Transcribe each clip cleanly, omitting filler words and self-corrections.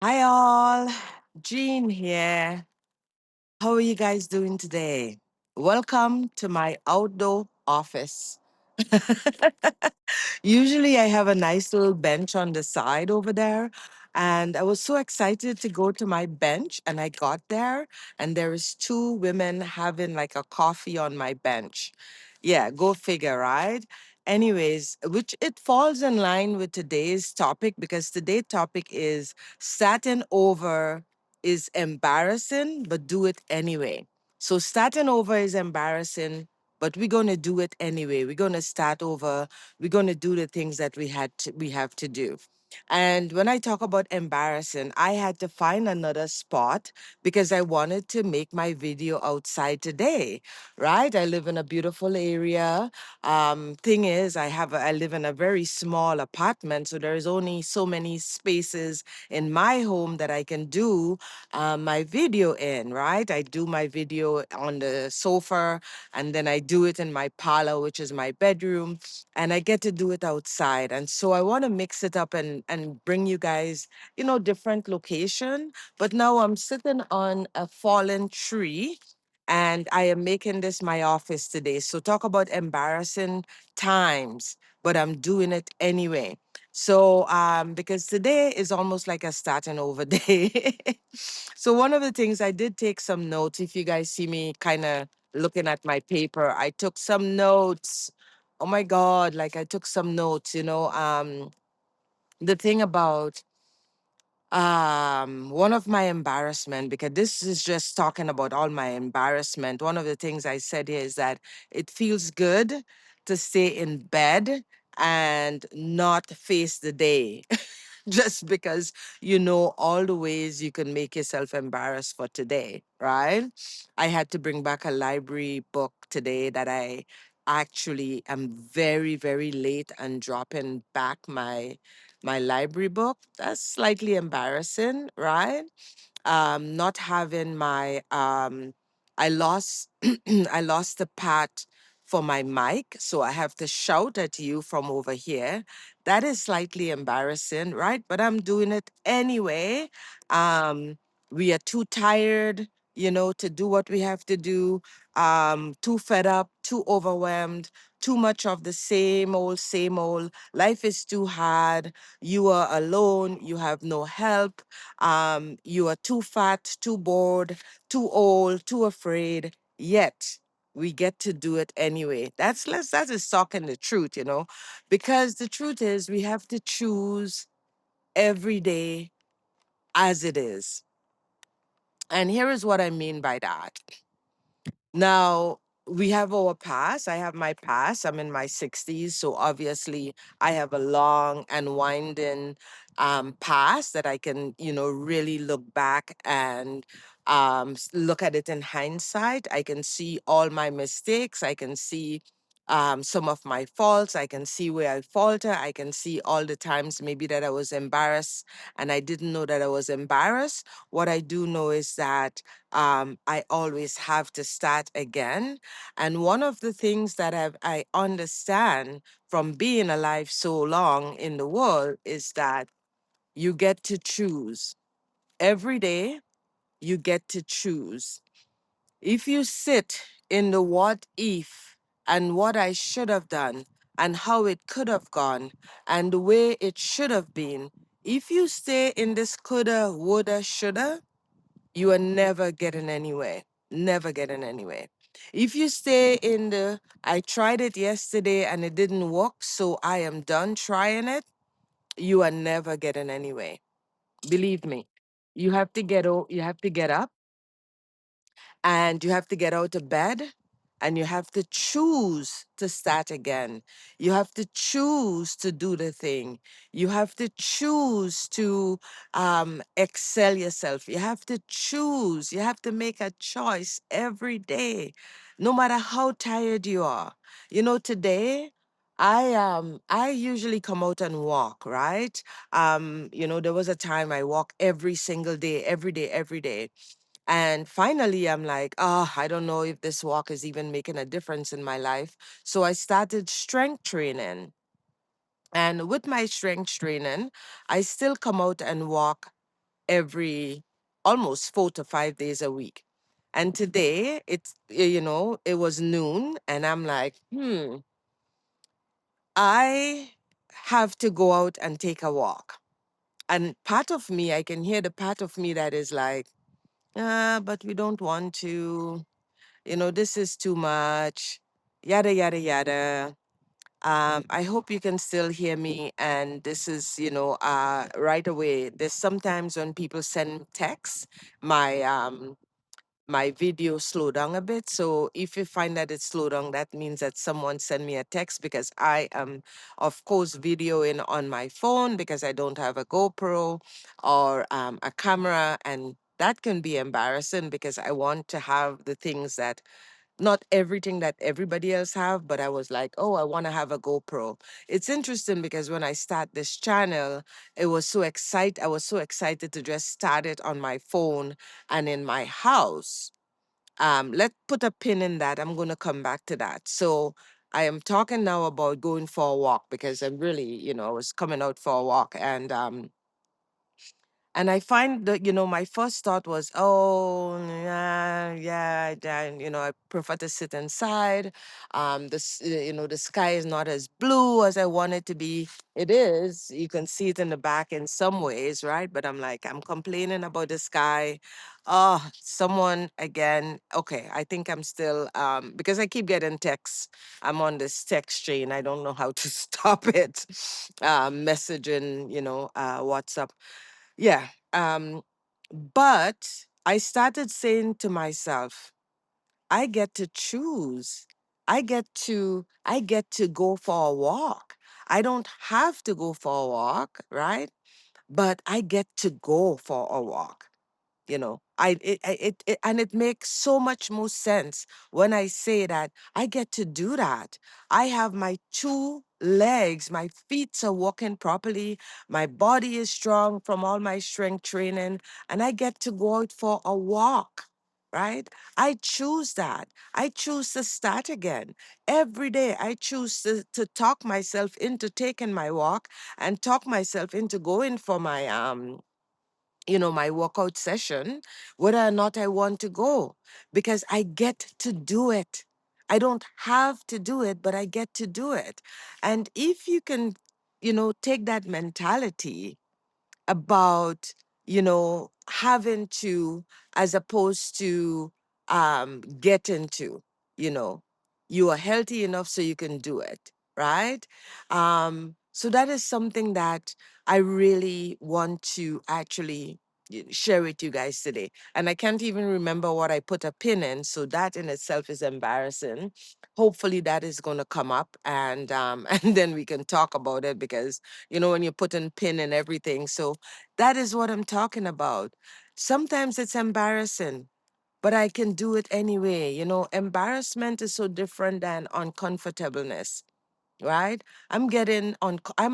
Hi, all. Jean here. How are you guys doing today? Welcome to my outdoor office. Usually, I have a nice little bench on the side over there. And I was so excited to go to my bench. And I got there, and there is two women having like a coffee on my bench. Yeah, go figure, right? Anyways, which it falls in line with today's topic because today's topic is starting over is embarrassing, but do it anyway. So starting over is embarrassing, but we're going to do it anyway. We're going to start over. We're going to do the things that we have to do. And when I talk about embarrassing, I had to find another spot because I wanted to make my video outside today, right? I live in a beautiful area. Thing is, I live in a very small apartment, so there's only so many spaces in my home that I can do my video in, right? I do my video on the sofa, and then I do it in my parlor, which is my bedroom, and I get to do it outside. And so I want to mix it up and bring you guys, different location. But now I'm sitting on a fallen tree and I am making this my office today. So talk about embarrassing times, but I'm doing it anyway. So because today is almost like a starting over day. So one of the things I did take some notes. If you guys see me kind of looking at my paper, I took some notes. Oh my God, like I took some notes, the thing about one of my embarrassment, because this is just talking about all my embarrassment. One of the things I said here is that it feels good to stay in bed and not face the day. Just because you know all the ways you can make yourself embarrassed for today, right? I had to bring back a library book today that I actually am very, very late and dropping back my library book. That's slightly embarrassing, right? Not having my I lost I lost the pad for my mic, so I have to shout at you from over here. That is slightly embarrassing, right? But I'm doing it anyway. We are too tired, to do what we have to do. Too fed up, too overwhelmed, too much of the same old, same old. Life is too hard. You are alone. You have no help. You are too fat, too bored, too old, too afraid. Yet we get to do it anyway. That is talking the truth, because the truth is we have to choose every day as it is. And here is what I mean by that. Now, we have our past. I have my past. I'm in my 60s. So obviously, I have a long and winding past that I can, really look back and look at it in hindsight. I can see all my mistakes. I can see some of my faults. I can see where I falter. I can see all the times maybe that I was embarrassed and I didn't know that I was embarrassed. What I do know is that I always have to start again. And one of the things that I understand from being alive so long in the world is that you get to choose. Every day, you get to choose. If you sit in the what if and what I should have done and how it could have gone and the way it should have been, if you stay in this coulda, woulda, shoulda, you are never getting anywhere. Never getting anywhere. If you stay in the I tried it yesterday and it didn't work, so I am done trying it, you are never getting anywhere. Believe me. You have to get up and you have to get out of bed and you have to choose to start again. You have to choose to do the thing. You have to choose to excel yourself. You have to choose. You have to make a choice every day, no matter how tired you are. Today I usually come out and walk, right? There was a time I walk every single day, every day, every day. And finally, I'm like, oh, I don't know if this walk is even making a difference in my life. So I started strength training. And with my strength training, I still come out and walk every almost 4 to 5 days a week. And today it was noon, and I'm like, I have to go out and take a walk. And part of me, I can hear the part of me that is like, but we don't want to, this is too much, yada, yada, yada. I hope you can still hear me. And this is, right away. There's sometimes when people send texts, my my video slow down a bit. So if you find that it's slow down, that means that someone sent me a text, because I am, of course, videoing on my phone because I don't have a GoPro or a camera. And that can be embarrassing because I want to have the things that, not everything that everybody else have, but I was like, oh, I want to have a GoPro. It's interesting because when I start this channel, I was so excited to just start it on my phone and in my house. Let's put a pin in that. I'm going to come back to that. So I am talking now about going for a walk, because I'm really, I was coming out for a walk, and I find that, my first thought was, oh, yeah, yeah, I prefer to sit inside. The sky is not as blue as I want it to be. It is. You can see it in the back in some ways, right? But I'm like, I'm complaining about the sky. Oh, someone again. Okay, I think I'm still, because I keep getting texts. I'm on this text chain. I don't know how to stop it. Messaging, WhatsApp. Yeah. But I started saying to myself, I get to choose. I get to go for a walk. I don't have to go for a walk, right? But I get to go for a walk. And it makes so much more sense when I say that I get to do that. I have my two legs, my feet are walking properly, my body is strong from all my strength training, and I get to go out for a walk. Right? I choose that. I choose to start again. Every day I choose to talk myself into taking my walk, and talk myself into going for my workout session, whether or not I want to go, because I get to do it. I don't have to do it, but I get to do it. And if you can, take that mentality about, having to, as opposed to getting to, you know, you are healthy enough so you can do it, right? So that is something that I really want to actually share with you guys today. And I can't even remember what I put a pin in, so that in itself is embarrassing. Hopefully that is going to come up, and and then we can talk about it, because when you put in pin and everything. So that is what I'm talking about. Sometimes it's embarrassing, but I can do it anyway. Embarrassment is so different than uncomfortableness, right? I'm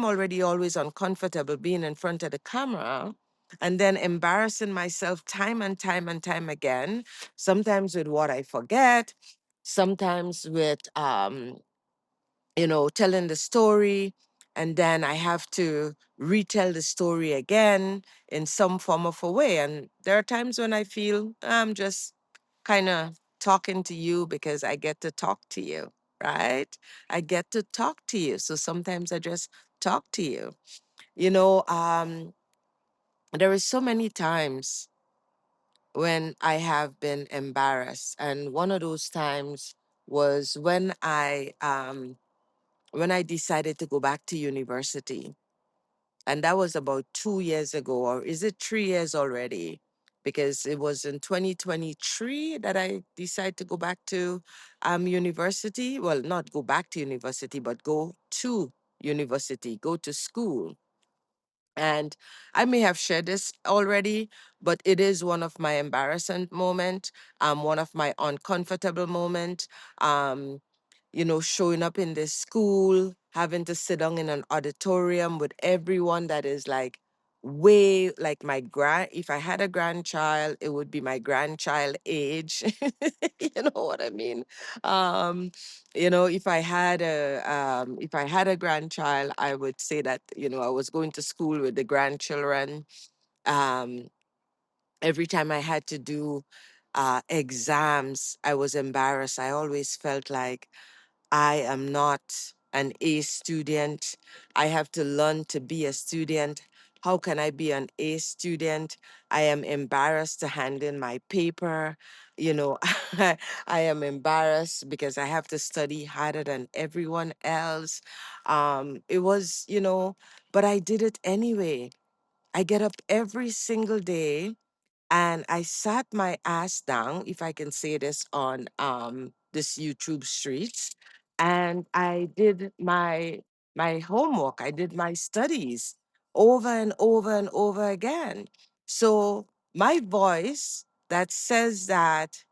already always uncomfortable being in front of the camera, and then embarrassing myself time and time and time again, sometimes with what I forget, sometimes with telling the story, and then I have to retell the story again in some form of a way. And there are times when I feel I'm just kind of talking to you because I get to talk to you, right? I get to talk to you. So sometimes I just talk to you. You know, um, there is so many times when I have been embarrassed. And one of those times was when I decided to go back to university. And that was about 2 years ago, or is it 3 years already? Because it was in 2023 that I decided to go back to university. Well, not go back to university, but go to university, go to school. And I may have shared this already, but it is one of my embarrassing moment, one of my uncomfortable moment. Um, showing up in this school, having to sit down in an auditorium with everyone that is like way like if I had a grandchild, it would be my grandchild age. You know what I mean? Um, if I had a grandchild, I would say that, I was going to school with the grandchildren. Every time I had to do exams, I was embarrassed. I always felt like I am not an A student. I have to learn to be a student. How can I be an A student? I am embarrassed to hand in my paper. You know, I am embarrassed because I have to study harder than everyone else. It was, but I did it anyway. I get up every single day and I sat my ass down, if I can say this on this YouTube streets, and I did my homework. I did my studies over and over and over again. So my voice that says that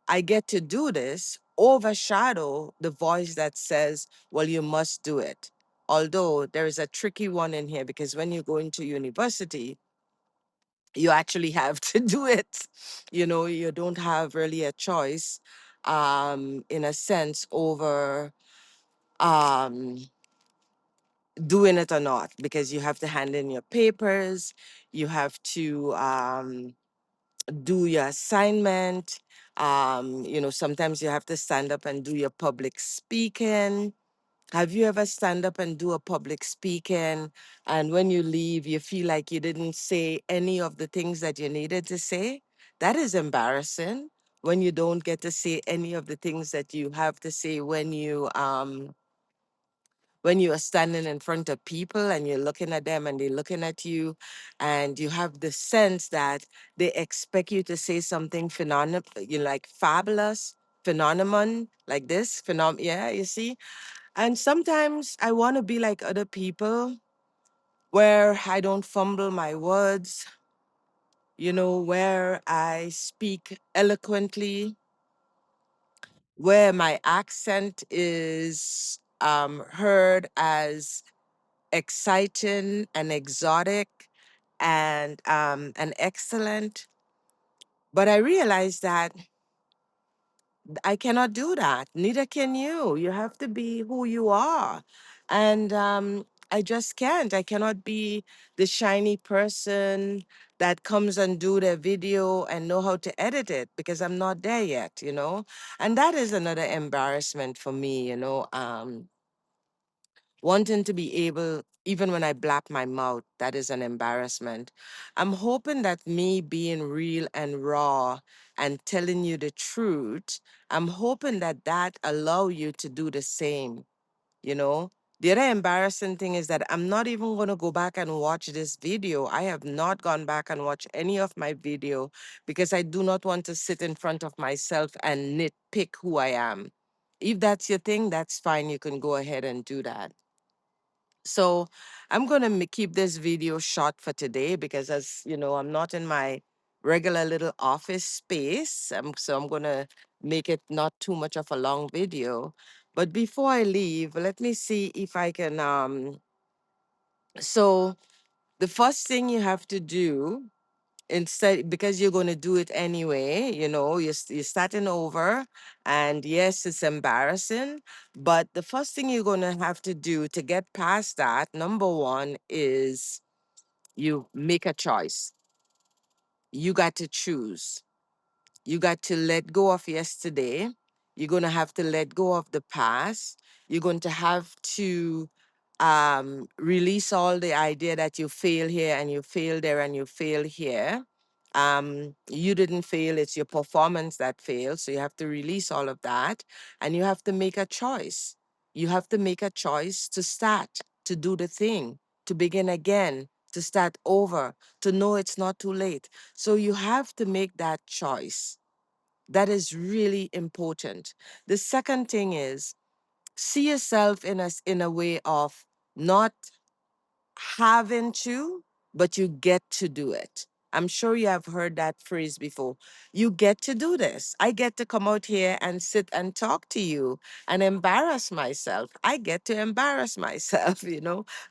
I get to do this overshadow the voice that says, well, you must do it. Although there is a tricky one in here because when you go into university, you actually have to do it. You don't have really a choice, in a sense, over um, doing it or not, because you have to hand in your papers, you have to do your assignment. Sometimes you have to stand up and do your public speaking. Have you ever stand up and do a public speaking, and when you leave, you feel like you didn't say any of the things that you needed to say? That is embarrassing when you don't get to say any of the things that you have to say when you are standing in front of people and you're looking at them and they're looking at you, and you have the sense that they expect you to say something phenomenal, you like fabulous, phenomenon like this, yeah, you see. And sometimes I want to be like other people where I don't fumble my words, where I speak eloquently, where my accent is heard as exciting and exotic and excellent. But I realize that I cannot do that. Neither can you. You have to be who you are. And I just can't. I cannot be the shiny person that comes and do their video and know how to edit it because I'm not there yet. And that is another embarrassment for me. Wanting to be able, even when I blap my mouth, that is an embarrassment. I'm hoping that me being real and raw and telling you the truth, I'm hoping that that allow you to do the same, you know. The other embarrassing thing is that I'm not even going to go back and watch this video. I have not gone back and watched any of my video because I do not want to sit in front of myself and nitpick who I am. If that's your thing, that's fine. You can go ahead and do that. So I'm going to keep this video short for today because, as you know, I'm not in my regular little office space. So I'm going to make it not too much of a long video. But before I leave, let me see if I can. So the first thing you have to do, instead, because you're going to do it anyway, you're starting over, and yes, it's embarrassing, but the first thing you're going to have to do to get past that, number one, is you make a choice. You got to choose. You got to let go of yesterday. You're going to have to let go of the past. You're going to have to release all the idea that you fail here and you fail there and you fail here. You didn't fail, it's your performance that failed. So you have to release all of that and you have to make a choice. You have to make a choice to start, to do the thing, to begin again, to start over, to know it's not too late. So you have to make that choice. That is really important. The second thing is see yourself in a way of not having to, but you get to do it. I'm sure you have heard that phrase before. You get to do this. I get to come out here and sit and talk to you and embarrass myself. I get to embarrass myself,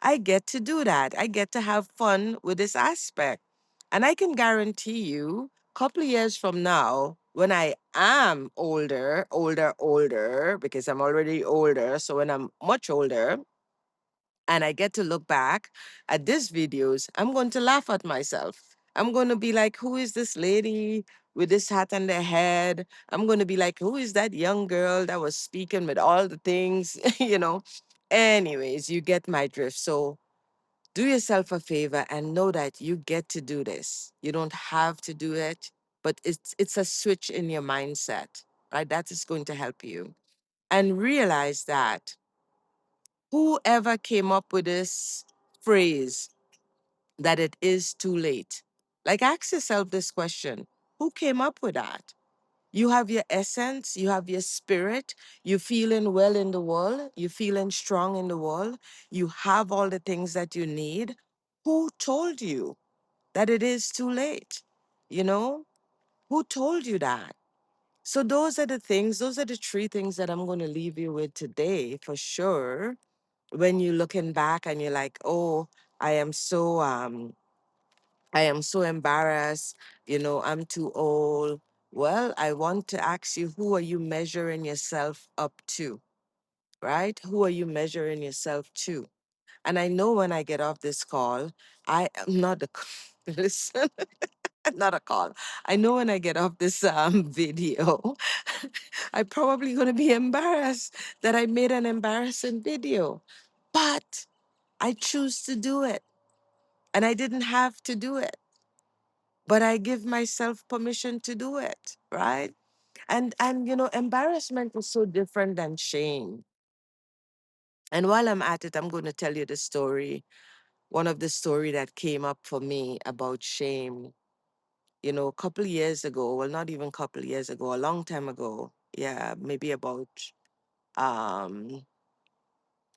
I get to do that. I get to have fun with this aspect. And I can guarantee you, a couple of years from now, when I am older, because I'm already older. So when I'm much older, and I get to look back at these videos, I'm going to laugh at myself. I'm going to be like, who is this lady with this hat on their head? I'm going to be like, who is that young girl that was speaking with all the things, you know? Anyways, you get my drift. So do yourself a favor and know that you get to do this. You don't have to do it, but it's a switch in your mindset, right? That is going to help you. And realize that whoever came up with this phrase that it is too late, like ask yourself this question: who came up with that? You have your essence, you have your spirit, you're feeling well in the world, you're feeling strong in the world, you have all the things that you need. Who told you that it is too late? You know, who told you that? So those are the things, those are the three things that I'm going to leave you with today for sure. When you're looking back and you're like, oh, I am so I am so embarrassed, I'm too old. Well, I want to ask you, who are you measuring yourself up to, right? Who are you measuring yourself to? And I know when I get off this call, I am not a listen, not a call. I know when I get off this video, I'm probably going to be embarrassed that I made an embarrassing video. But I choose to do it. And I didn't have to do it, but I give myself permission to do it, right? And embarrassment is so different than shame. And while I'm at it, I'm going to tell you the story, one of the story that came up for me about shame. A couple of years ago, well, not even a couple of years ago, a long time ago, yeah, maybe about um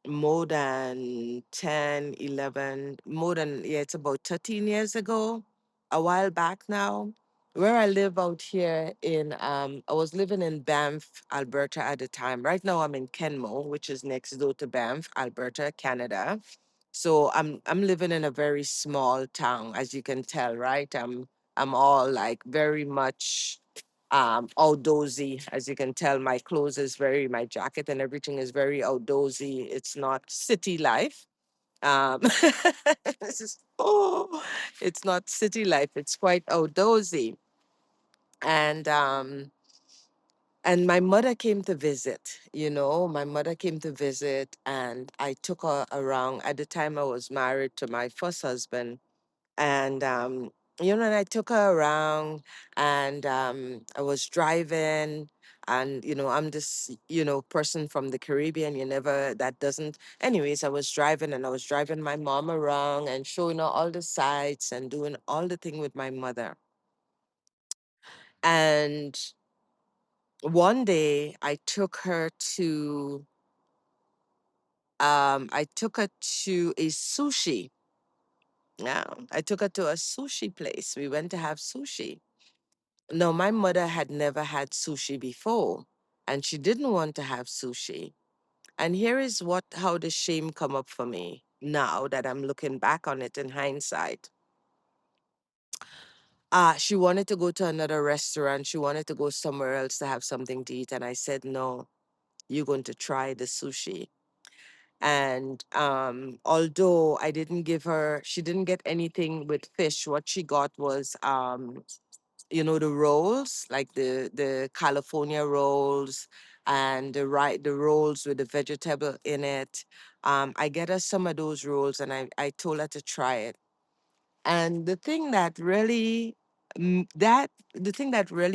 more than 10, 11, more than, yeah, it's about 13 years ago, a while back now, where I live out here I was living in Banff, Alberta at the time. Right now I'm in Kenmore, which is next door to Banff, Alberta, Canada. So I'm living in a very small town, as you can tell, right? I'm all like very much outdoorsy. As you can tell, my clothes is very, my jacket and everything is very outdoorsy. It's not city life. Um, this is, it's not city life. It's quite outdoorsy. And and my mother came to visit. My mother came to visit, and I took her around. At the time, I was married to my first husband, and and I took her around, and I was driving, and I'm this person from the Caribbean. You never that doesn't. Anyways, I was driving, and I was driving my mom around and showing her all the sights and doing all the thing with my mother. And one day, I took her to a sushi. Yeah, I took her to a sushi place. We went to have sushi. No, my mother had never had sushi before, and she didn't want to have sushi. And here is how the shame come up for me now that I'm looking back on it in hindsight. She wanted to go to another restaurant. She wanted to go somewhere else to have something to eat. And I said, no, you're going to try the sushi. And although she didn't get anything with fish. What she got was the rolls, like the California rolls, and the rolls with the vegetable in it. I get her some of those rolls, and I told her to try it. And the thing that really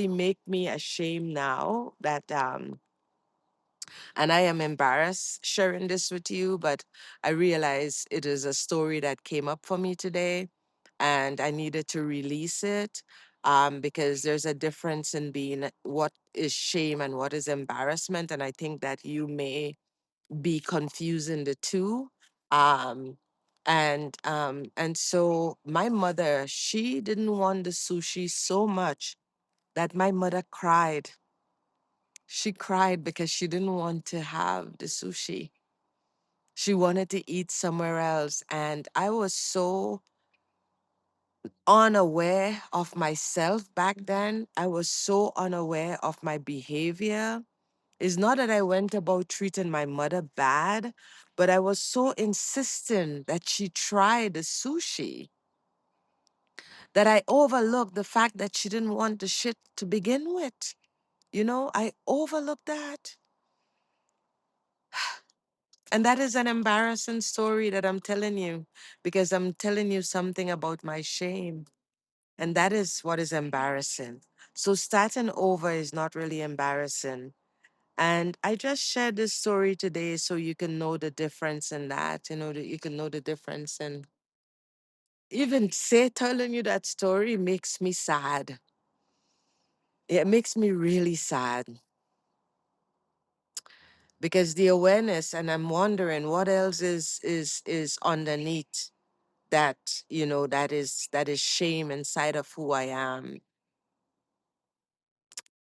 make me ashamed now, that and I am embarrassed sharing this with you, but I realize it is a story that came up for me today, and I needed to release it, because there's a difference in being what is shame and what is embarrassment. And I think that you may be confusing the two. Um, and so my mother, she didn't want the sushi so much that my mother cried. She cried because she didn't want to have the sushi. She wanted to eat somewhere else. And I was so unaware of myself back then. I was so unaware of my behavior. It's not that I went about treating my mother bad, but I was so insistent that she try the sushi that I overlooked the fact that she didn't want the shit to begin with. You know, I overlooked that. And that is an embarrassing story that I'm telling you because I'm telling you something about my shame. And that is what is embarrassing. So starting over is not really embarrassing. And I just shared this story today so you can know the difference in that, that you can know the difference. And even say telling you that story makes me sad. It makes me really sad because the awareness, and I'm wondering what else is underneath that, that is shame inside of who I am.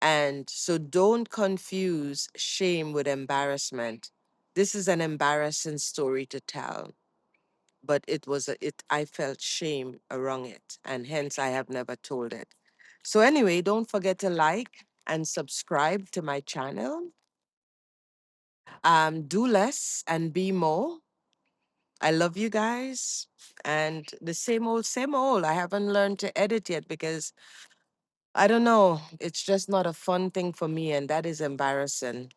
And so don't confuse shame with embarrassment. This is an embarrassing story to tell, but I felt shame around it, and hence I have never told it. So anyway, don't forget to like and subscribe to my channel. Do less and be more. I love you guys. And the same old, same old. I haven't learned to edit yet because I don't know. It's just not a fun thing for me, and that is embarrassing.